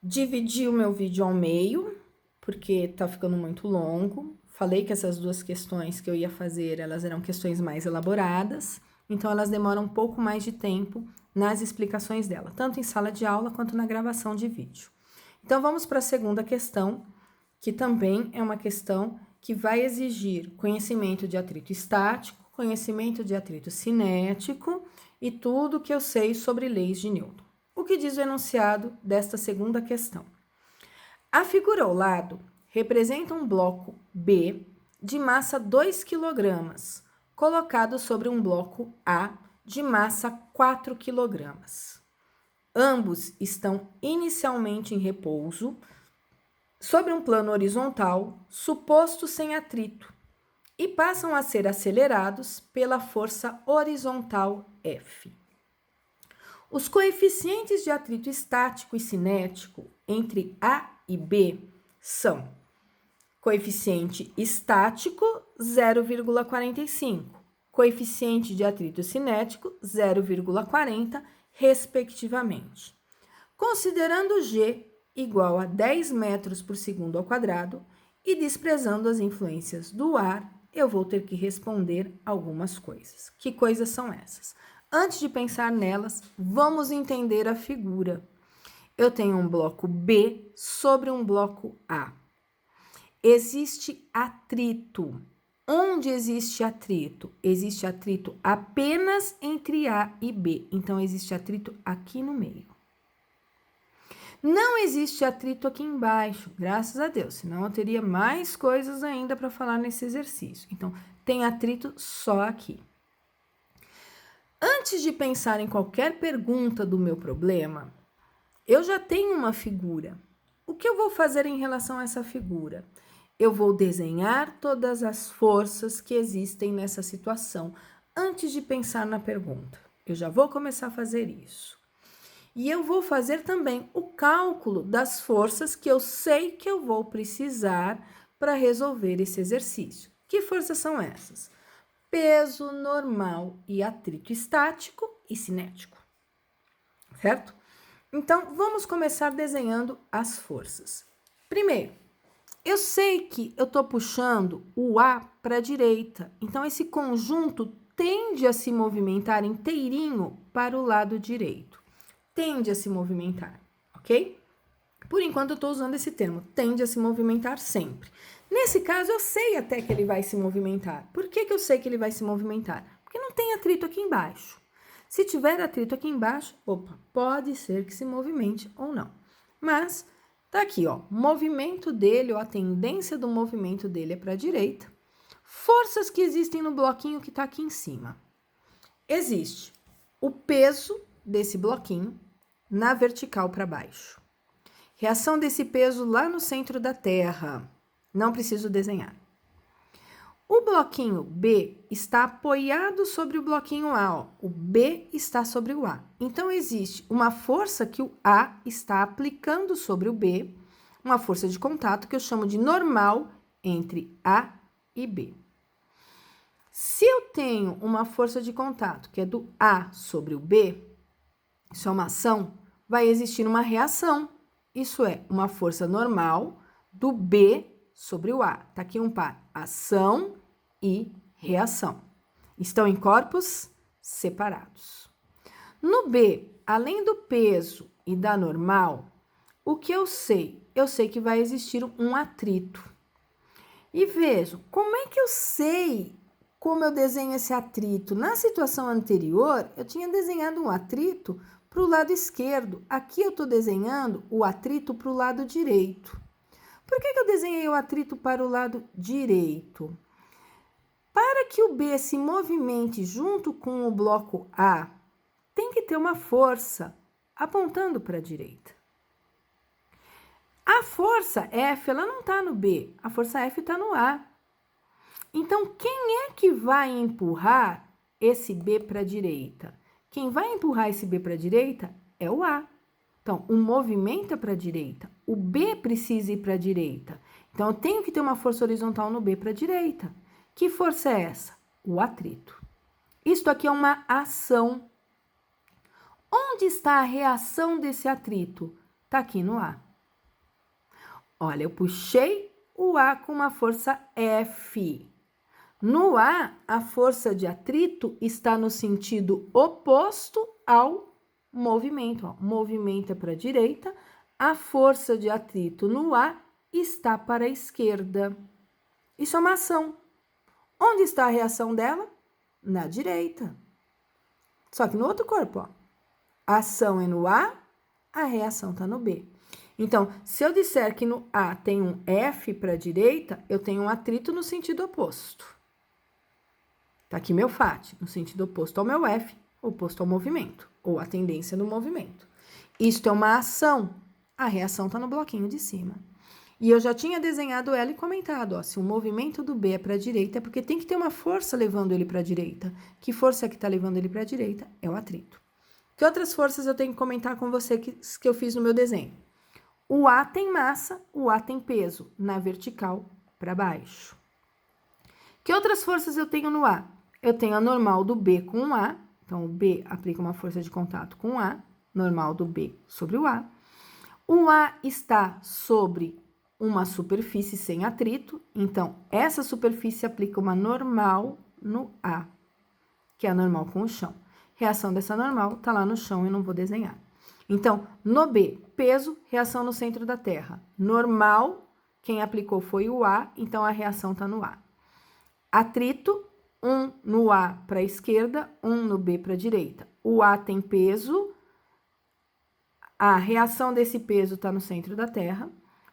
Dividi o meu vídeo ao meio, porque tá ficando muito longo. Falei que essas duas questões que eu ia fazer, elas eram questões mais elaboradas, então elas demoram um pouco mais de tempo nas explicações dela, tanto em sala de aula quanto na gravação de vídeo. Então, vamos para a segunda questão, que também é uma questão que vai exigir conhecimento de atrito estático, conhecimento de atrito cinético e tudo que eu sei sobre leis de Newton. O que diz o enunciado desta segunda questão? A figura ao lado representa um bloco B de massa 2 kg, colocado sobre um bloco A de massa 4 kg. Ambos estão inicialmente em repouso sobre um plano horizontal, suposto sem atrito, e passam a ser acelerados pela força horizontal F. Os coeficientes de atrito estático e cinético entre A e B são coeficiente estático 0,45, coeficiente de atrito cinético 0,40, respectivamente. Considerando G igual a 10 metros por segundo ao quadrado e desprezando as influências do ar, eu vou ter que responder algumas coisas. Que coisas são essas? Antes de pensar nelas, vamos entender a figura. Eu tenho um bloco B sobre um bloco A. Existe atrito. Onde existe atrito? Existe atrito apenas entre A e B. Então, existe atrito aqui no meio. Não existe atrito aqui embaixo, graças a Deus, senão eu teria mais coisas ainda para falar nesse exercício. Então, tem atrito só aqui. Antes de pensar em qualquer pergunta do meu problema, eu já tenho uma figura. O que eu vou fazer em relação a essa figura? Eu vou desenhar todas as forças que existem nessa situação antes de pensar na pergunta. Eu já vou começar a fazer isso. E eu vou fazer também o cálculo das forças que eu sei que eu vou precisar para resolver esse exercício. Que forças são essas? Peso normal e atrito estático e cinético, certo? Então, vamos começar desenhando as forças. Primeiro, eu sei que eu estou puxando o A para a direita, então esse conjunto tende a se movimentar inteirinho para o lado direito. Tende a se movimentar, ok? Por enquanto, eu estou usando esse termo, tende a se movimentar sempre. Nesse caso, eu sei até que ele vai se movimentar. Por que eu sei que ele vai se movimentar? Porque não tem atrito aqui embaixo. Se tiver atrito aqui embaixo, opa, pode ser que se movimente ou não. Mas, tá aqui, ó, movimento dele, ou a tendência do movimento dele é para a direita. Forças que existem no bloquinho que tá aqui em cima. Existe o peso desse bloquinho na vertical para baixo. Reação desse peso lá no centro da Terra. Não preciso desenhar. O bloquinho B está apoiado sobre o bloquinho A. Ó. O B está sobre o A. Então, existe uma força que o A está aplicando sobre o B, uma força de contato que eu chamo de normal entre A e B. Se eu tenho uma força de contato que é do A sobre o B, isso é uma ação, vai existir uma reação. Isso é uma força normal do B sobre o A. Tá aqui um par, ação e reação. Estão em corpos separados. No B, além do peso e da normal, o que eu sei? Eu sei que vai existir um atrito. E vejo, como é que eu sei como eu desenho esse atrito? Na situação anterior, eu tinha desenhado um atrito para o lado esquerdo. Aqui eu estou desenhando o atrito para o lado direito. Por que eu desenhei o atrito para o lado direito? Para que o B se movimente junto com o bloco A, tem que ter uma força apontando para a direita. A força F, ela não está no B, a força F está no A. Então, quem é que vai empurrar esse B para a direita? Quem vai empurrar esse B para a direita é o A. Então, o movimento é para a direita. O B precisa ir para a direita. Então, eu tenho que ter uma força horizontal no B para a direita. Que força é essa? O atrito. Isto aqui é uma ação. Onde está a reação desse atrito? Está aqui no A. Olha, eu puxei o A com uma força F. No A, a força de atrito está no sentido oposto ao movimento. Ó. O movimento é para a direita, a força de atrito no A está para a esquerda. Isso é uma ação. Onde está a reação dela? Na direita. Só que no outro corpo, ó. A ação é no A, a reação está no B. Então, se eu disser que no A tem um F para a direita, eu tenho um atrito no sentido oposto. Tá aqui meu FAT, no sentido oposto ao meu F, oposto ao movimento, ou a tendência do movimento. Isto é uma ação, a reação está no bloquinho de cima. E eu já tinha desenhado ela e comentado, ó, se o movimento do B é para a direita, é porque tem que ter uma força levando ele para a direita. Que força é que está levando ele para a direita? É o atrito. Que outras forças eu tenho que comentar com você que eu fiz no meu desenho? O A tem massa, o A tem peso, na vertical para baixo. Que outras forças eu tenho no A? Eu tenho a normal do B com o A, então o B aplica uma força de contato com o A, normal do B sobre o A. O A está sobre uma superfície sem atrito, então essa superfície aplica uma normal no A, que é a normal com o chão. Reação dessa normal tá lá no chão, eu não vou desenhar. Então, no B, peso, reação no centro da Terra. Normal, quem aplicou foi o A, então a reação tá no A. Atrito, um no A para a esquerda, um no B para a direita. O A tem peso, a reação desse peso está no centro da Terra.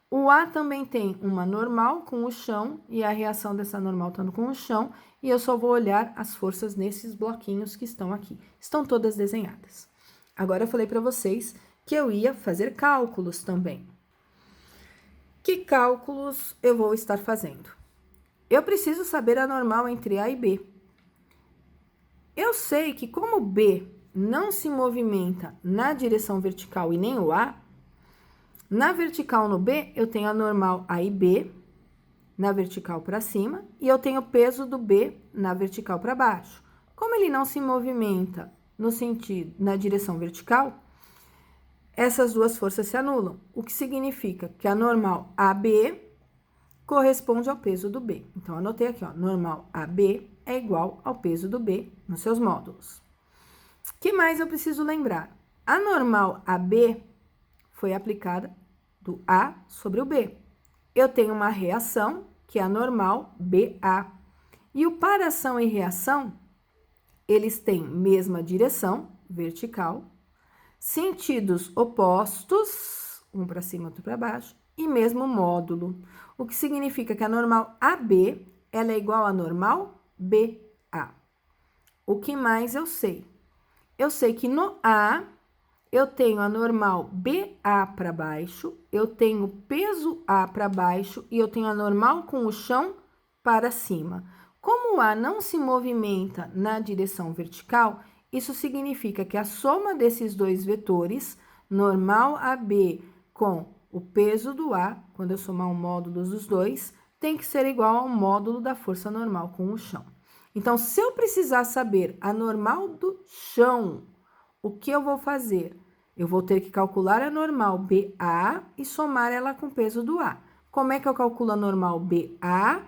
O A também tem uma normal com o chão, e a reação dessa normal está com o chão, e eu só vou olhar as forças nesses bloquinhos que estão aqui. Estão todas desenhadas. Agora eu falei para vocês que eu ia fazer cálculos também. Que cálculos eu vou estar fazendo? Eu preciso saber a normal entre A e B. Eu sei que como B não se movimenta na direção vertical e nem o A, na vertical no B, eu tenho a normal A e B, na vertical para cima, e eu tenho o peso do B na vertical para baixo. Como ele não se movimenta no sentido, na direção vertical, essas duas forças se anulam, o que significa que a normal AB corresponde ao peso do B. Então, anotei aqui, ó, normal AB é igual ao peso do B nos seus módulos. O que mais eu preciso lembrar? A normal AB foi aplicada do A sobre o B. Eu tenho uma reação, que é a normal BA. E o para ação e reação, eles têm mesma direção, vertical, sentidos opostos, um para cima, outro para baixo, e mesmo módulo. O que significa que a normal AB, ela é igual à normal BA. O que mais eu sei? Eu sei que no A, eu tenho a normal BA para baixo, eu tenho peso A para baixo e eu tenho a normal com o chão para cima. Como o A não se movimenta na direção vertical, isso significa que a soma desses dois vetores, normal AB com o peso do A, quando eu somar o módulo dos dois, tem que ser igual ao módulo da força normal com o chão. Então, se eu precisar saber a normal do chão, o que eu vou fazer? Eu vou ter que calcular a normal BA e somar ela com o peso do A. Como é que eu calculo a normal BA?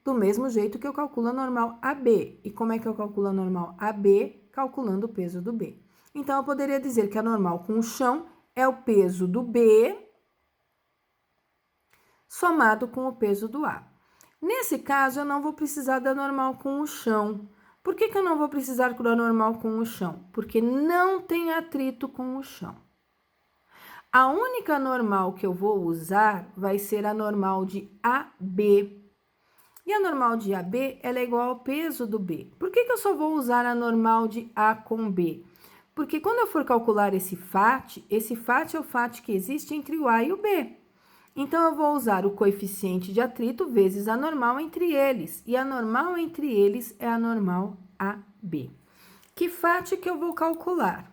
Do mesmo jeito que eu calculo a normal AB. E como é que eu calculo a normal AB? Calculando o peso do B. Então, eu poderia dizer que a normal com o chão é o peso do B somado com o peso do A. Nesse caso, eu não vou precisar da normal com o chão. Por que eu não vou precisar da normal com o chão? Porque não tem atrito com o chão. A única normal que eu vou usar vai ser a normal de AB. E a normal de AB, ela é igual ao peso do B. Por que eu só vou usar a normal de A com B? Porque quando eu for calcular esse FAT é o FAT que existe entre o A e o B. Então, eu vou usar o coeficiente de atrito vezes a normal entre eles. E a normal entre eles é a normal AB. Que FAT que eu vou calcular?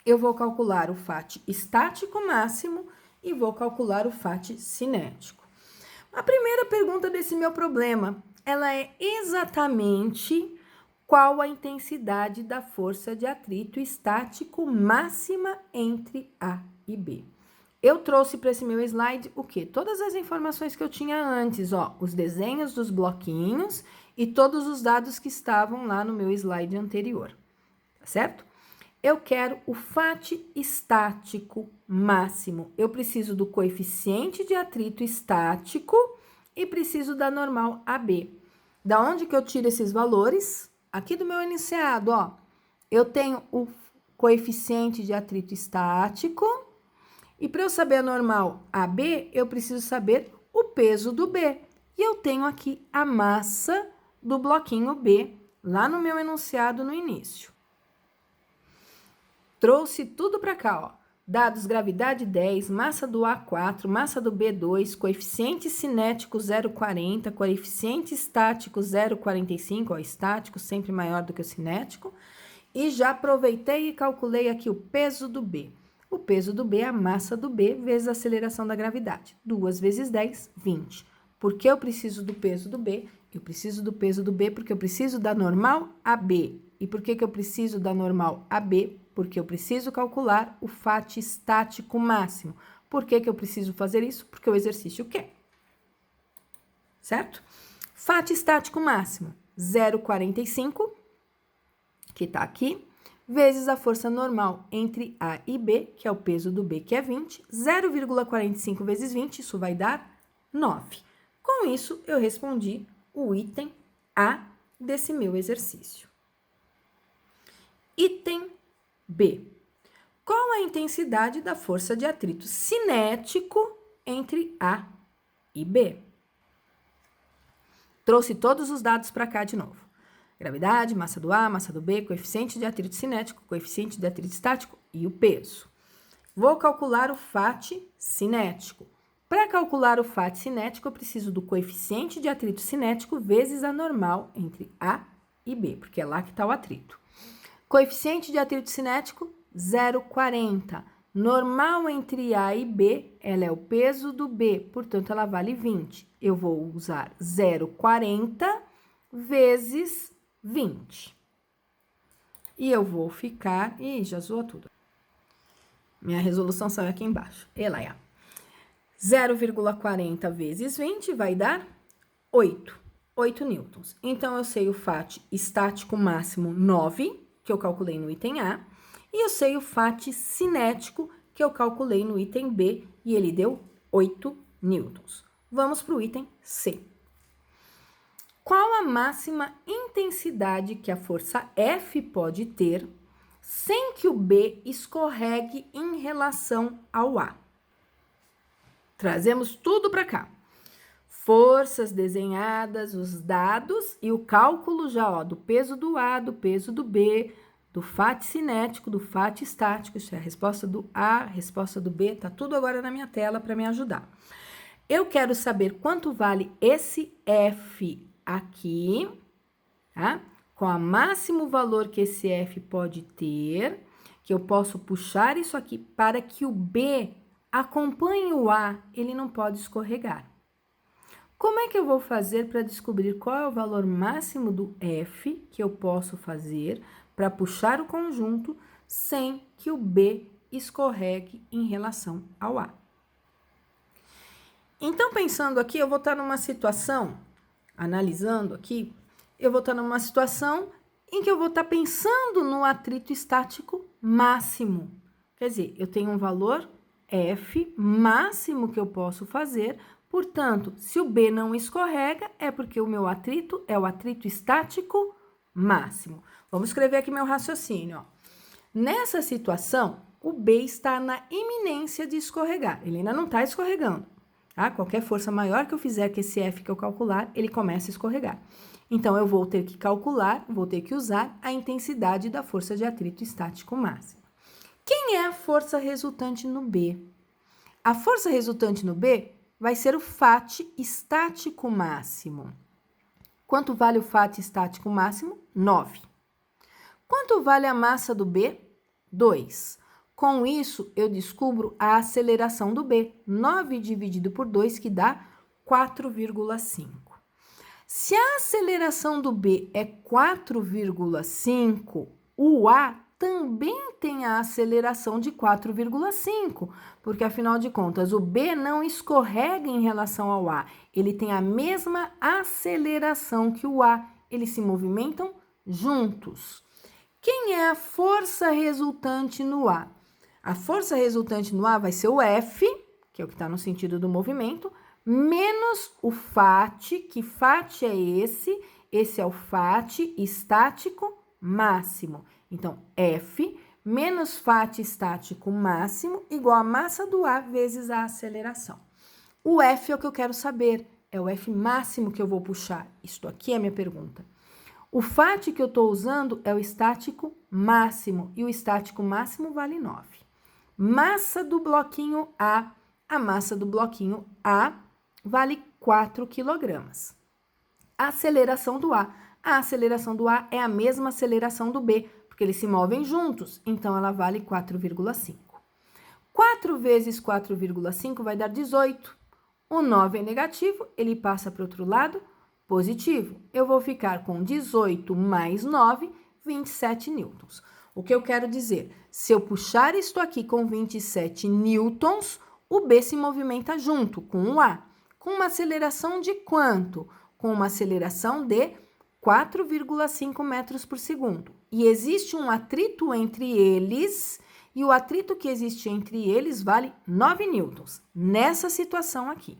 Eu vou calcular o FAT estático máximo e vou calcular o FAT cinético. A primeira pergunta desse meu problema, ela é exatamente qual a intensidade da força de atrito estático máxima entre A e B. Eu trouxe para esse meu slide o quê? Todas as informações que eu tinha antes, ó, os desenhos dos bloquinhos e todos os dados que estavam lá no meu slide anterior, tá certo? Eu quero o FAT estático máximo. Eu preciso do coeficiente de atrito estático e preciso da normal AB. Da onde que eu tiro esses valores? Aqui do meu enunciado, ó. Eu tenho o coeficiente de atrito estático e para eu saber a normal AB, eu preciso saber o peso do B. E eu tenho aqui a massa do bloquinho B, lá no meu enunciado no início. Trouxe tudo para cá, ó. Dados gravidade 10, massa do A 4, massa do B 2, coeficiente cinético 0,40, coeficiente estático 0,45, ó, estático sempre maior do que o cinético. E já aproveitei e calculei aqui o peso do B. O peso do B é a massa do B vezes a aceleração da gravidade. 2 vezes 10, 20. Por que eu preciso do peso do B? Eu preciso do peso do B porque eu preciso da normal AB. E por que eu preciso da normal AB? Porque eu preciso calcular o FAT estático máximo. Por que eu preciso fazer isso? Porque o exercício quer. Certo? FAT estático máximo, 0,45, que tá aqui, vezes a força normal entre A e B, que é o peso do B, que é 20, 0,45 vezes 20, isso vai dar 9. Com isso, eu respondi o item A desse meu exercício. Item B. Qual a intensidade da força de atrito cinético entre A e B? Trouxe todos os dados para cá de novo. Gravidade, massa do A, massa do B, coeficiente de atrito cinético, coeficiente de atrito estático e o peso. Vou calcular o FAT cinético. Para calcular o FAT cinético, eu preciso do coeficiente de atrito cinético vezes a normal entre A e B, porque é lá que está o atrito. Coeficiente de atrito cinético, 0,40. Normal entre A e B, ela é o peso do B, portanto, ela vale 20. Eu vou usar 0,40 vezes 20. E eu vou ficar... Ih, já zoou tudo. Minha resolução saiu aqui embaixo. Ela é 0,40 vezes 20 vai dar 8 newtons. Então, eu sei o FAT estático máximo 9, que eu calculei no item A, e eu sei o FAT cinético, que eu calculei no item B, e ele deu 8 newtons. Vamos para o item C. Qual a máxima intensidade que a força F pode ter sem que o B escorregue em relação ao A? Trazemos tudo para cá. Forças desenhadas, os dados e o cálculo já, ó, do peso do A, do peso do B, do FAT cinético, do FAT estático, isso é a resposta do A, a resposta do B, tá tudo agora na minha tela para me ajudar. Eu quero saber quanto vale esse F aqui, tá? Com o máximo valor que esse F pode ter, que eu posso puxar isso aqui para que o B acompanhe o A, ele não pode escorregar. Como é que eu vou fazer para descobrir qual é o valor máximo do F que eu posso fazer para puxar o conjunto sem que o B escorregue em relação ao A? Então, pensando aqui, eu vou estar numa situação, analisando aqui, eu vou estar numa situação em que eu vou estar pensando no atrito estático máximo. Quer dizer, eu tenho um valor F máximo que eu posso fazer, portanto, se o B não escorrega, é porque o meu atrito é o atrito estático máximo. Vamos escrever aqui meu raciocínio, ó. Nessa situação, o B está na iminência de escorregar, ele ainda não está escorregando. Tá? Qualquer força maior que eu fizer que esse F que eu calcular, ele começa a escorregar. Então, eu vou ter que calcular, vou ter que usar a intensidade da força de atrito estático máximo. Quem é a força resultante no B? A força resultante no B vai ser o FAT estático máximo. Quanto vale o FAT estático máximo? 9. Quanto vale a massa do B? 2. Com isso, eu descubro a aceleração do B. 9 dividido por 2, que dá 4,5. Se a aceleração do B é 4,5, o A também tem a aceleração de 4,5, porque afinal de contas o B não escorrega em relação ao A, ele tem a mesma aceleração que o A, eles se movimentam juntos. Quem é a força resultante no A? A força resultante no A vai ser o F, que é o que está no sentido do movimento, menos o FAT, que FAT é esse é o FAT estático máximo. Então, F menos FAT estático máximo igual a massa do A vezes a aceleração. O F é o que eu quero saber, é o F máximo que eu vou puxar. Isto aqui é a minha pergunta. O FAT que eu estou usando é o estático máximo, e o estático máximo vale 9. Massa do bloquinho A, a massa do bloquinho A vale 4 quilogramas. A aceleração do A. A aceleração do A é a mesma aceleração do B, porque eles se movem juntos, então ela vale 4,5. 4 vezes 4,5 vai dar 18. O 9 é negativo, ele passa para o outro lado, positivo. Eu vou ficar com 18 mais 9, 27 newtons. O que eu quero dizer? Se eu puxar isto aqui com 27 newtons, o B se movimenta junto com o A. Com uma aceleração de quanto? Com uma aceleração de 4,5 metros por segundo. E existe um atrito entre eles, e o atrito que existe entre eles vale 9 newtons, nessa situação aqui.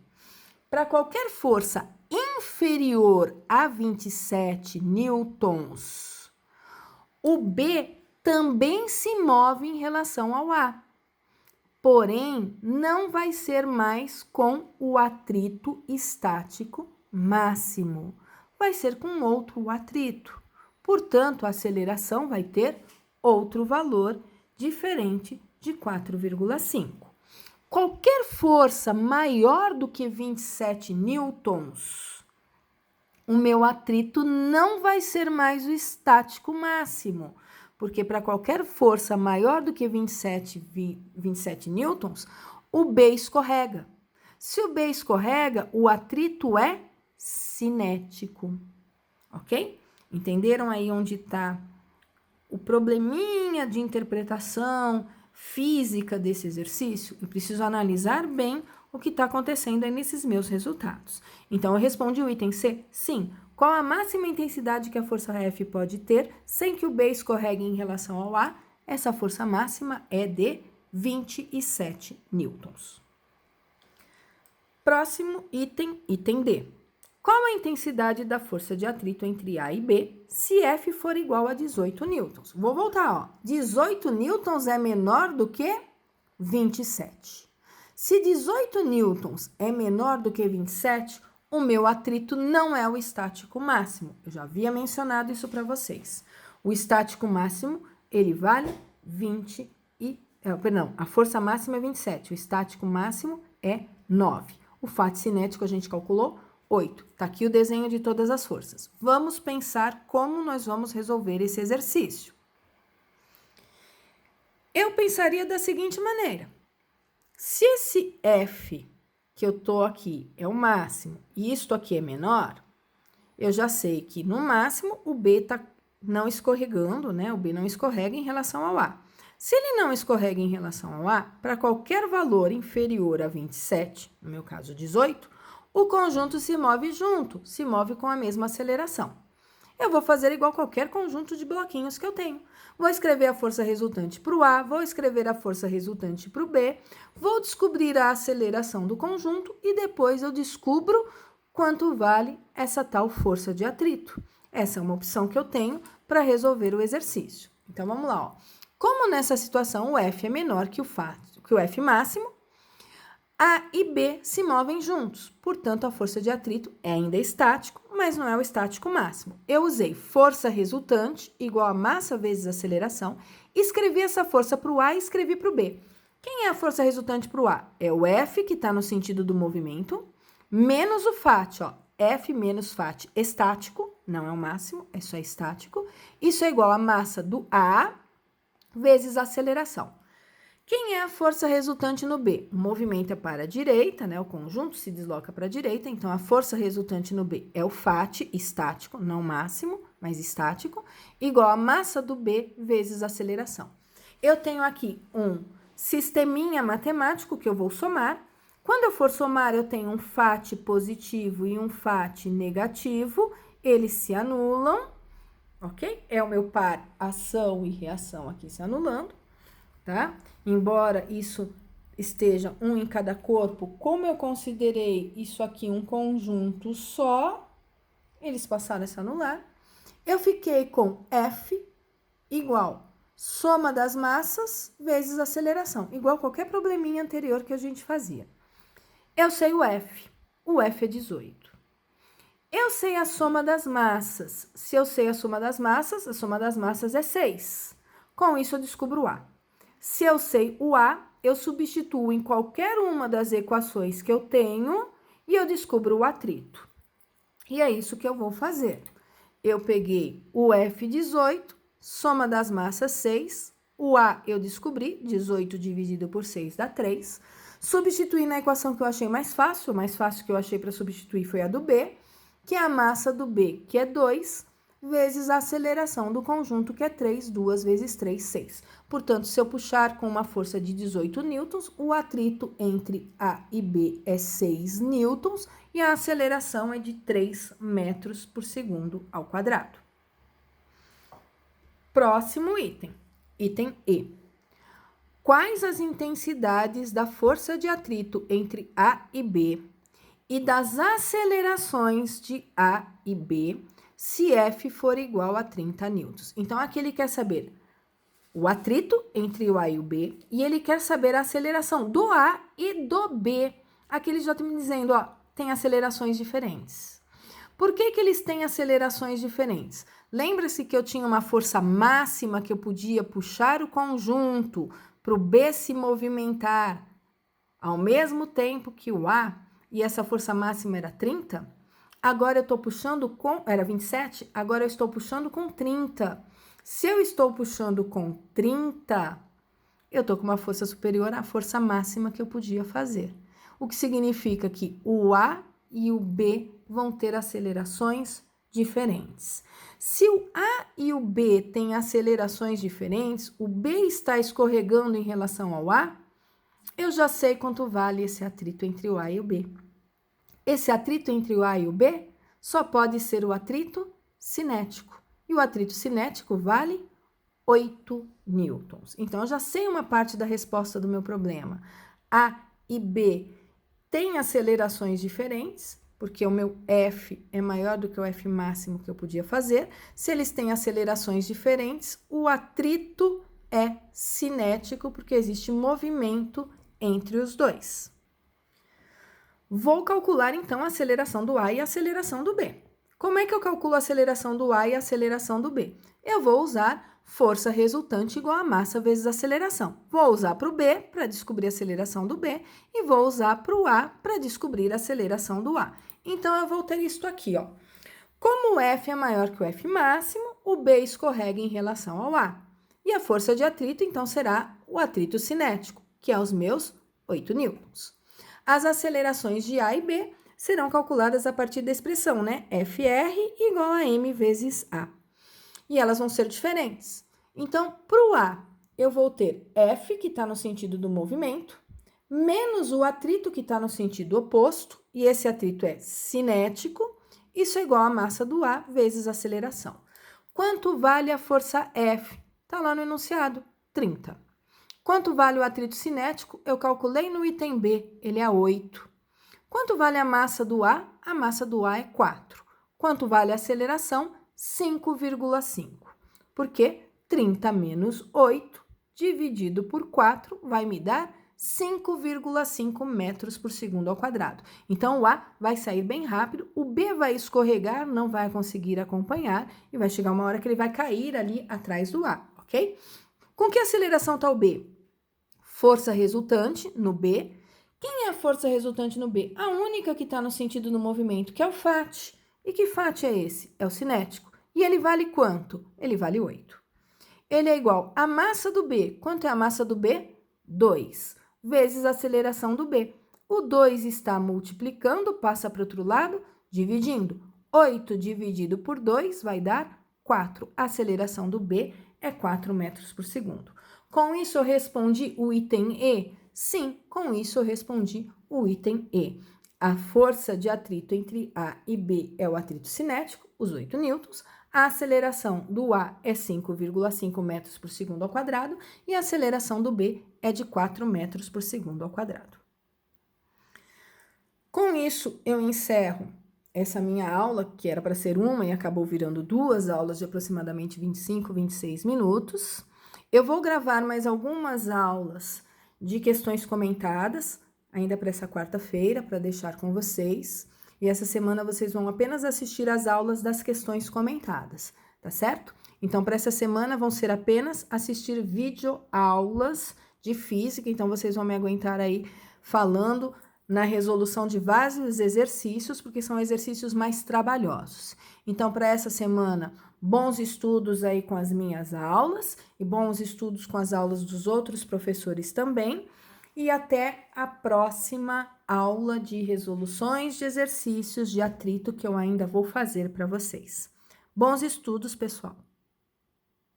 Para qualquer força inferior a 27 newtons, o B também se move em relação ao A. Porém, não vai ser mais com o atrito estático máximo. Vai ser com outro atrito. Portanto, a aceleração vai ter outro valor diferente de 4,5. Qualquer força maior do que 27 newtons, o meu atrito não vai ser mais o estático máximo, porque para qualquer força maior do que 27 newtons, o B escorrega. Se o B escorrega, o atrito é cinético, ok? Entenderam aí onde está o probleminha de interpretação física desse exercício? Eu preciso analisar bem o que está acontecendo aí nesses meus resultados. Então, eu respondi o item C? Sim. Qual a máxima intensidade que a força F pode ter sem que o B escorregue em relação ao A? Essa força máxima é de 27 newtons. Próximo item, item D. Qual a intensidade da força de atrito entre A e B se F for igual a 18 newtons? Vou voltar, ó. 18 newtons é menor do que 27. Se 18 newtons é menor do que 27, o meu atrito não é o estático máximo. Eu já havia mencionado isso para vocês. O estático máximo, ele vale a força máxima é 27, o estático máximo é 9. O fato cinético a gente calculou 8. Tá aqui o desenho de todas as forças. Vamos pensar como nós vamos resolver esse exercício. Eu pensaria da seguinte maneira. Se esse F que eu tô aqui é o máximo e isto aqui é menor, eu já sei que no máximo o B tá não escorregando, né? O B não escorrega em relação ao A. Se ele não escorrega em relação ao A, para qualquer valor inferior a 27, no meu caso 18, o conjunto se move junto, se move com a mesma aceleração. Eu vou fazer igual qualquer conjunto de bloquinhos que eu tenho. Vou escrever a força resultante para o A, vou escrever a força resultante para o B, vou descobrir a aceleração do conjunto e depois eu descubro quanto vale essa tal força de atrito. Essa é uma opção que eu tenho para resolver o exercício. Então, vamos lá, ó. Como nessa situação o F é menor que o F máximo, A e B se movem juntos, portanto, a força de atrito é ainda estático, mas não é o estático máximo. Eu usei força resultante igual a massa vezes aceleração, escrevi essa força para o A e escrevi para o B. Quem é a força resultante para o A? É o F, que está no sentido do movimento, menos o FAT, ó. F menos FAT estático, não é o máximo, é só estático. Isso é igual a massa do A vezes a aceleração. Quem é a força resultante no B? O movimento é para a direita, né? O conjunto se desloca para a direita, então a força resultante no B é o FAT estático, não máximo, mais estático, igual a massa do B vezes a aceleração. Eu tenho aqui um sisteminha matemático que eu vou somar. Quando eu for somar, eu tenho um FAT positivo e um FAT negativo, eles se anulam, ok? É o meu par ação e reação aqui se anulando, tá? Embora isso esteja um em cada corpo, como eu considerei isso aqui um conjunto só, eles passaram a se anular. Eu fiquei com F igual soma das massas vezes aceleração, igual qualquer probleminha anterior que a gente fazia. Eu sei o F é 18. Eu sei a soma das massas. Se eu sei a soma das massas é 6. Com isso, eu descubro o A. Se eu sei o A, eu substituo em qualquer uma das equações que eu tenho e eu descubro o atrito. E é isso que eu vou fazer. Eu peguei o F18, soma das massas 6, o A eu descobri, 18 dividido por 6 dá 3. Substituí na equação que eu achei mais fácil, que eu achei para substituir foi a do B, que é a massa do B, que é 2, vezes a aceleração do conjunto, que é 3, 2 vezes 3, 6. Portanto, se eu puxar com uma força de 18 newtons, o atrito entre A e B é 6 newtons e a aceleração é de 3 metros por segundo ao quadrado. Próximo item, item E. Quais as intensidades da força de atrito entre A e B e das acelerações de A e B se F for igual a 30 newtons? Então, aqui ele quer saber o atrito entre o A e o B e ele quer saber a aceleração do A e do B. Aqui ele já está me dizendo, ó, tem acelerações diferentes. Por que eles têm acelerações diferentes? Lembra-se que eu tinha uma força máxima que eu podia puxar o conjunto para o B se movimentar ao mesmo tempo que o A, e essa força máxima era 30? Agora eu estou puxando com... Era 27? Agora eu estou puxando com 30. Se eu estou puxando com 30, eu estou com uma força superior à força máxima que eu podia fazer. O que significa que o A e o B vão ter acelerações diferentes. Se o A e o B têm acelerações diferentes, o B está escorregando em relação ao A, eu já sei quanto vale esse atrito entre o A e o B. Esse atrito entre o A e o B só pode ser o atrito cinético. E o atrito cinético vale 8 newtons. Então, eu já sei uma parte da resposta do meu problema. A e B têm acelerações diferentes, porque o meu F é maior do que o F máximo que eu podia fazer. Se eles têm acelerações diferentes, o atrito é cinético, porque existe movimento entre os dois. Vou calcular, então, a aceleração do A e a aceleração do B. Como é que eu calculo a aceleração do A e a aceleração do B? Eu vou usar força resultante igual a massa vezes aceleração. Vou usar para o B para descobrir a aceleração do B e vou usar para o A para descobrir a aceleração do A. Então, eu vou ter isto aqui, ó. Como o F é maior que o F máximo, o B escorrega em relação ao A. E a força de atrito, então, será o atrito cinético, que é os meus 8 newtons. As acelerações de A e B serão calculadas a partir da expressão, né? FR igual a M vezes A. E elas vão ser diferentes. Então, para o A, eu vou ter F, que está no sentido do movimento, menos o atrito, que está no sentido oposto, e esse atrito é cinético, isso é igual a massa do A vezes a aceleração. Quanto vale a força F? Está lá no enunciado, 30. Quanto vale o atrito cinético? Eu calculei no item B, ele é 8. Quanto vale a massa do A? A massa do A é 4. Quanto vale a aceleração? 5,5. Porque 30 menos 8 dividido por 4 vai me dar 5,5 metros por segundo ao quadrado. Então, o A vai sair bem rápido, o B vai escorregar, não vai conseguir acompanhar e vai chegar uma hora que ele vai cair ali atrás do A, ok? Com que aceleração está o B? Força resultante no B. Quem é a força resultante no B? A única que está no sentido do movimento, que é o FAT. E que FAT é esse? É o cinético. E ele vale quanto? Ele vale 8. Ele é igual à massa do B. Quanto é a massa do B? 2, vezes a aceleração do B. O 2 está multiplicando, passa para o outro lado, dividindo. 8 dividido por 2 vai dar 4. A aceleração do B é 4 metros por segundo. Com isso, eu respondi o item E? Sim, com isso eu respondi o item E. A força de atrito entre A e B é o atrito cinético, os 8 newtons. A aceleração do A é 5,5 metros por segundo ao quadrado e a aceleração do B é de 4 metros por segundo ao quadrado. Com isso, eu encerro essa minha aula, que era para ser uma e acabou virando 2 aulas de aproximadamente 25, 26 minutos. Eu vou gravar mais algumas aulas de questões comentadas, ainda para essa quarta-feira, para deixar com vocês. E essa semana vocês vão apenas assistir às aulas das questões comentadas, tá certo? Então, para essa semana vão ser apenas assistir videoaulas de física, então vocês vão me aguentar aí falando na resolução de vários exercícios, porque são exercícios mais trabalhosos. Então, para essa semana, bons estudos aí com as minhas aulas e bons estudos com as aulas dos outros professores também. E até a próxima aula de resoluções de exercícios de atrito que eu ainda vou fazer para vocês. Bons estudos, pessoal!